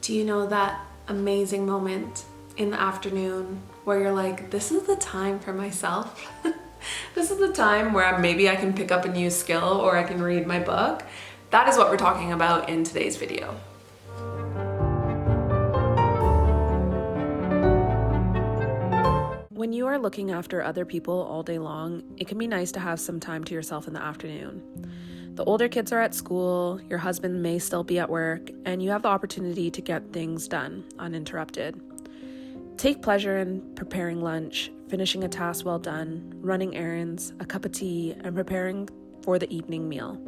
Do you know that amazing moment in the afternoon where you're like, this is the time for myself? This is the time where maybe I can pick up a new skill or I can read my book. That is what we're talking about in today's video. When you are looking after other people all day long, it can be nice to have some time to yourself in the afternoon. The older kids are at school, your husband may still be at work, and you have the opportunity to get things done uninterrupted. Take pleasure in preparing lunch, finishing a task well done, running errands, a cup of tea, and preparing for the evening meal.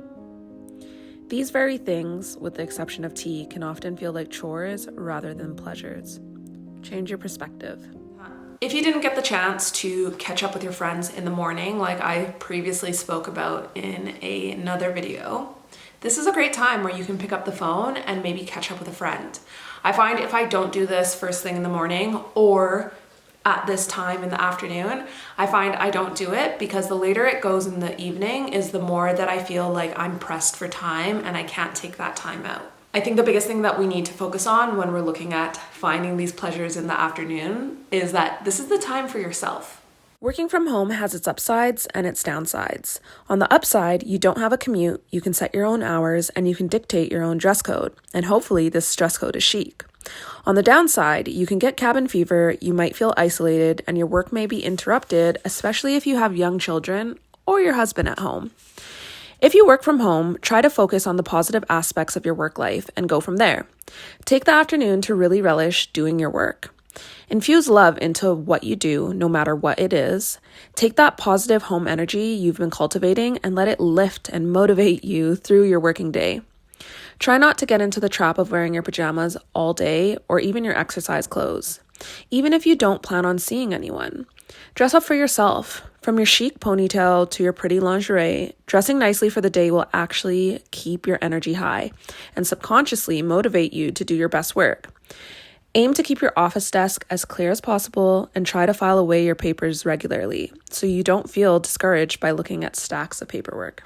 These very things, with the exception of tea, can often feel like chores rather than pleasures. Change your perspective. If you didn't get the chance to catch up with your friends in the morning, like I previously spoke about in another video, this is a great time where you can pick up the phone and maybe catch up with a friend. I find if I don't do this first thing in the morning or at this time in the afternoon, I find I don't do it because the later it goes in the evening is the more that I feel like I'm pressed for time and I can't take that time out. I think the biggest thing that we need to focus on when we're looking at finding these pleasures in the afternoon is that this is the time for yourself. Working from home has its upsides and its downsides. On the upside, you don't have a commute, you can set your own hours, and you can dictate your own dress code. And hopefully this dress code is chic. On the downside, you can get cabin fever, you might feel isolated, and your work may be interrupted, especially if you have young children or your husband at home. If you work from home, try to focus on the positive aspects of your work life and go from there. Take the afternoon to really relish doing your work. Infuse love into what you do, no matter what it is. Take that positive home energy you've been cultivating and let it lift and motivate you through your working day. Try not to get into the trap of wearing your pajamas all day or even your exercise clothes, even if you don't plan on seeing anyone. Dress up for yourself. From your chic ponytail to your pretty lingerie, dressing nicely for the day will actually keep your energy high and subconsciously motivate you to do your best work. Aim to keep your office desk as clear as possible and try to file away your papers regularly so you don't feel discouraged by looking at stacks of paperwork.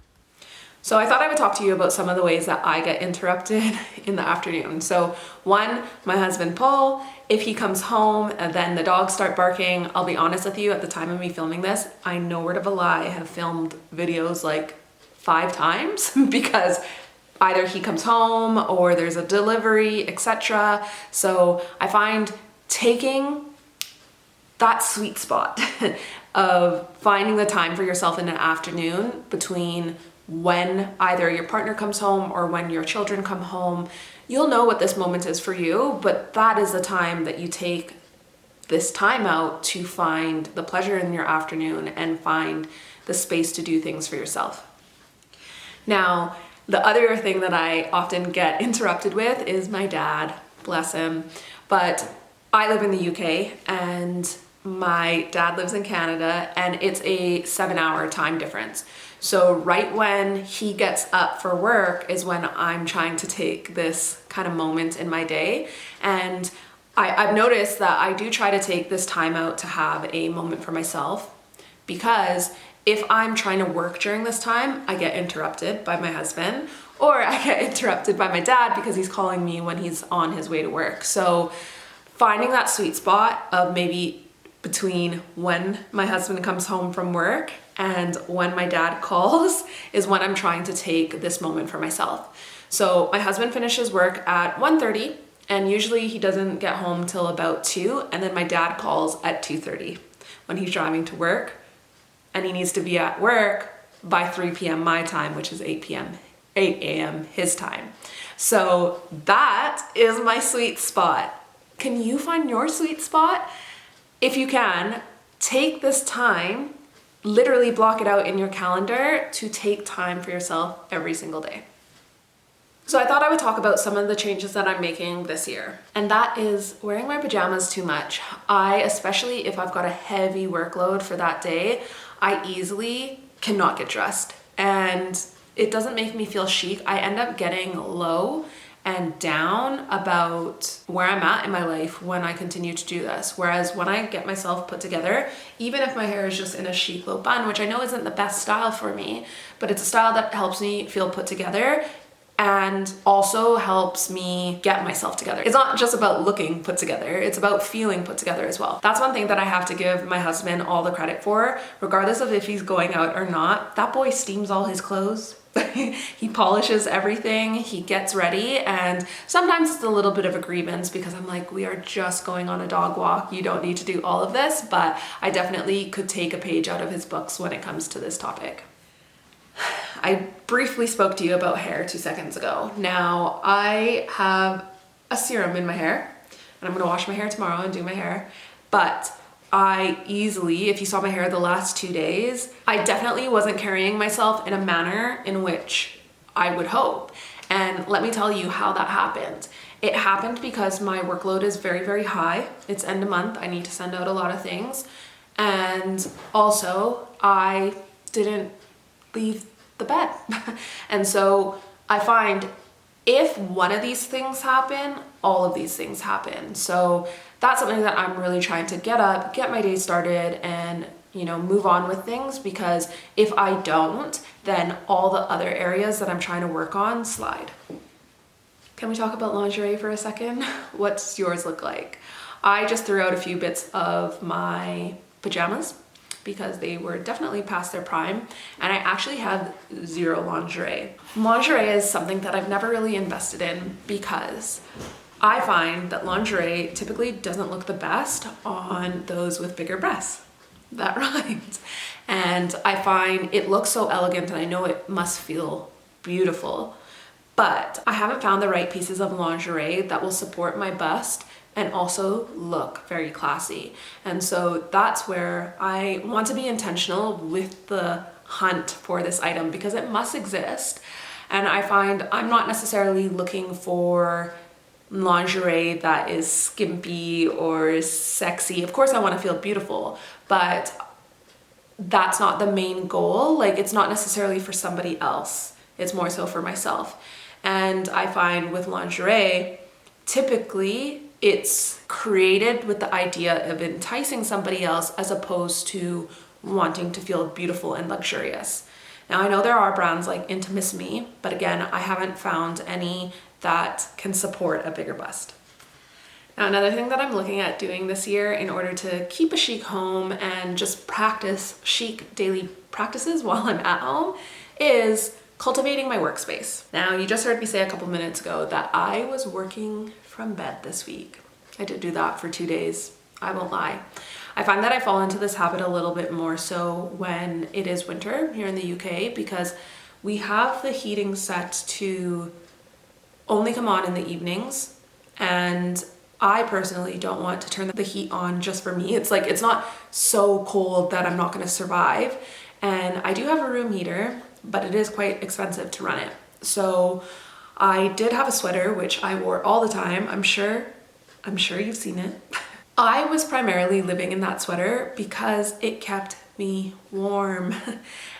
So I thought I would talk to you about some of the ways that I get interrupted in the afternoon. So one, my husband Paul, if he comes home and then the dogs start barking, I'll be honest with you, at the time of me filming this, I no word of a lie have filmed videos like 5 times because either he comes home or there's a delivery, etc. So I find taking that sweet spot of finding the time for yourself in an afternoon between when either your partner comes home or when your children come home, you'll know what this moment is for you, but that is the time that you take this time out to find the pleasure in your afternoon and find the space to do things for yourself. Now, the other thing that I often get interrupted with is my dad, bless him, but I live in the UK and my dad lives in Canada and it's a 7-hour time difference. So right when he gets up for work is when I'm trying to take this kind of moment in my day. And I've noticed that I do try to take this time out to have a moment for myself because if I'm trying to work during this time, I get interrupted by my husband or I get interrupted by my dad because he's calling me when he's on his way to work. So finding that sweet spot of maybe between when my husband comes home from work and when my dad calls is when I'm trying to take this moment for myself. So my husband finishes work at 1:30 and usually he doesn't get home till about 2, and then my dad calls at 2:30 when he's driving to work and he needs to be at work by 3 p.m. my time, which is 8 a.m. his time. So that is my sweet spot. Can you find your sweet spot? If you can, take this time, literally block it out in your calendar to take time for yourself every single day. So I thought I would talk about some of the changes that I'm making this year. And that is wearing my pajamas too much. Especially if I've got a heavy workload for that day, I easily cannot get dressed. And it doesn't make me feel chic. I end up getting low and down about where I'm at in my life when I continue to do this. Whereas when I get myself put together, even if my hair is just in a chic low bun, which I know isn't the best style for me, but it's a style that helps me feel put together, and also helps me get myself together. It's not just about looking put together, it's about feeling put together as well. That's one thing that I have to give my husband all the credit for, regardless of if he's going out or not. That boy steams all his clothes. He polishes everything, he gets ready, and sometimes it's a little bit of a grievance because I'm like, we are just going on a dog walk, you don't need to do all of this, but I definitely could take a page out of his books when it comes to this topic. I briefly spoke to you about hair 2 seconds ago. Now, I have a serum in my hair, and I'm gonna wash my hair tomorrow and do my hair, but I easily, if you saw my hair the last 2 days, I definitely wasn't carrying myself in a manner in which I would hope. And let me tell you how that happened. It happened because my workload is very, very high. It's end of month, I need to send out a lot of things. And also, I didn't leave the bed. And so I find if one of these things happen, all of these things happen. So that's something that I'm really trying to get up, get my day started, and move on with things, because if I don't, then all the other areas that I'm trying to work on slide. Can we talk about lingerie for a second? What's yours look like? I just threw out a few bits of my pajamas because they were definitely past their prime, and I actually have zero lingerie. Lingerie is something that I've never really invested in because I find that lingerie typically doesn't look the best on those with bigger breasts. That rhymes. And I find it looks so elegant, and I know it must feel beautiful, but I haven't found the right pieces of lingerie that will support my bust and also look very classy. And so that's where I want to be intentional with the hunt for this item, because it must exist. And I find I'm not necessarily looking for lingerie that is skimpy or sexy. Of course I want to feel beautiful, but that's not the main goal. Like, it's not necessarily for somebody else, it's more so for myself. And I find with lingerie, typically it's created with the idea of enticing somebody else as opposed to wanting to feel beautiful and luxurious. Now, I know there are brands like Intimissimi, but again, I haven't found any that can support a bigger bust. Now, another thing that I'm looking at doing this year in order to keep a chic home and just practice chic daily practices while I'm at home is cultivating my workspace. Now, you just heard me say a couple minutes ago that I was working from bed this week. I did do that for 2 days, I won't lie. I find that I fall into this habit a little bit more so when it is winter here in the UK, because we have the heating set to only come on in the evenings, and I personally don't want to turn the heat on just for me. It's like, it's not so cold that I'm not going to survive. And I do have a room heater, but it is quite expensive to run it. So I did have a sweater, which I wore all the time. I'm sure you've seen it. I was primarily living in that sweater because it kept me warm.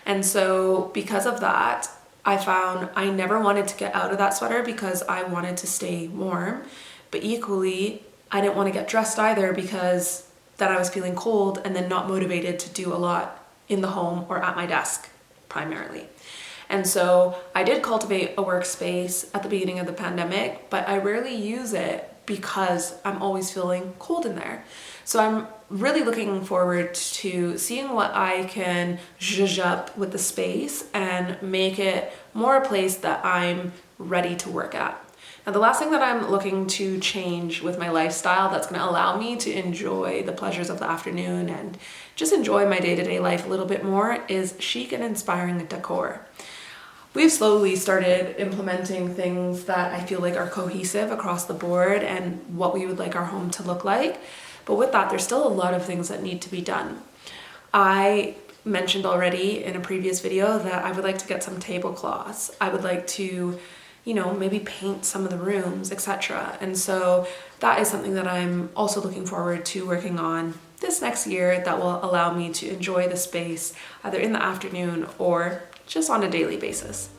And so because of that, I found I never wanted to get out of that sweater because I wanted to stay warm, but equally, I didn't want to get dressed either because then I was feeling cold and then not motivated to do a lot in the home or at my desk primarily. And so I did cultivate a workspace at the beginning of the pandemic, but I rarely use it because I'm always feeling cold in there. So I'm really looking forward to seeing what I can zhuzh up with the space and make it more a place that I'm ready to work at. Now, the last thing that I'm looking to change with my lifestyle that's going to allow me to enjoy the pleasures of the afternoon and just enjoy my day-to-day life a little bit more is chic and inspiring decor. We've slowly started implementing things that I feel like are cohesive across the board and what we would like our home to look like. But with that, there's still a lot of things that need to be done. I mentioned already in a previous video that I would like to get some tablecloths. I would like to, maybe paint some of the rooms, etc. And so that is something that I'm also looking forward to working on this next year that will allow me to enjoy the space either in the afternoon or just on a daily basis.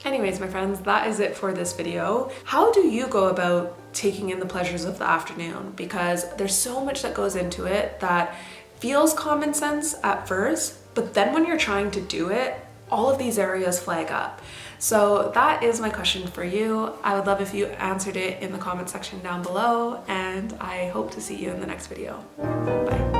Anyways, my friends, that is it for this video. How do you go about taking in the pleasures of the afternoon? Because there's so much that goes into it that feels common sense at first, but then when you're trying to do it, all of these areas flag up. So that is my question for you. I would love if you answered it in the comment section down below, and I hope to see you in the next video. Bye.